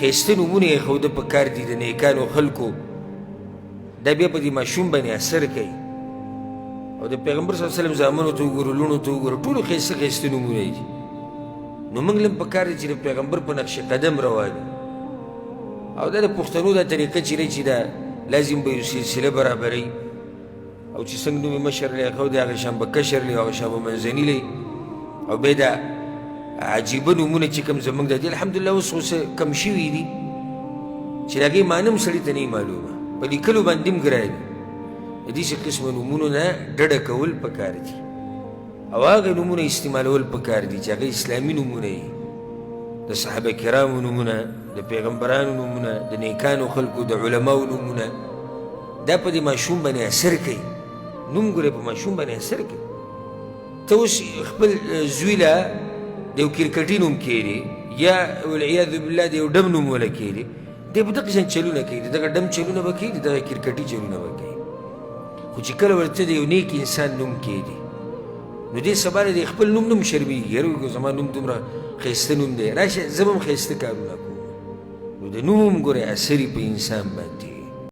ښایسته نومونه یې ښوده پکار دي د نیکانو خلکو دا بیا په دې ماشوم باندې اثر کوي او د پیغمبر صلی الله علیه وسلم زامنو ته وګورو لوڼو ته وګورو ټولو ښایسته ښایسته نومونه یې دي نو موږ هم پکار دي چې د پیغمبر په نقش قدم روان او دا د پښتنو دا طریقه چې دی چې دا لازم به یو سلسله برابروي او چې څنګه نوم یې مشر لی ښودی هغه شان به کشر لی هغه شان به منځني لی او بیا دا عجیبه نومونه چې کوم زموږ د دې الحمدلله اوس کم شوي دي چې د هغې معنی هم سړي ته نه معلومه په لیکلو باندې هم ګران د داسې قسمه نومونو نه ډډه کول پکار دي او هغه نومونه استعمالول پکار دي چې هغه اسلامي نومونه وي د صحابه کرامو نومونه د پیغمبرانو نومونه د نیکانو خلکو د علماو نومونه دا په دې ماشوم باندې اثر کوي نوم ګورې په ماشوم باندې اثر کوي ته اوس خپل زوی له د یو کرکټي نوم کښېږدي یا والعیاذ بالله د یو ډم نوم وله کښېږدي دی په دغه شان چلونه کوي د دغه ډم چلونه به کوي د دغه کرکټي چلونه به کوي خو چې کله ورته د یو نیک انسان نوم کښېږدي نو دې سبا د خپل نوم نه هم شرمېږي یاره زما نوم دومره ښایسته نوم دی راشه زه به هم ښایسته کارونه کوم نو د نوم هم ګورې اثر په انسان باندې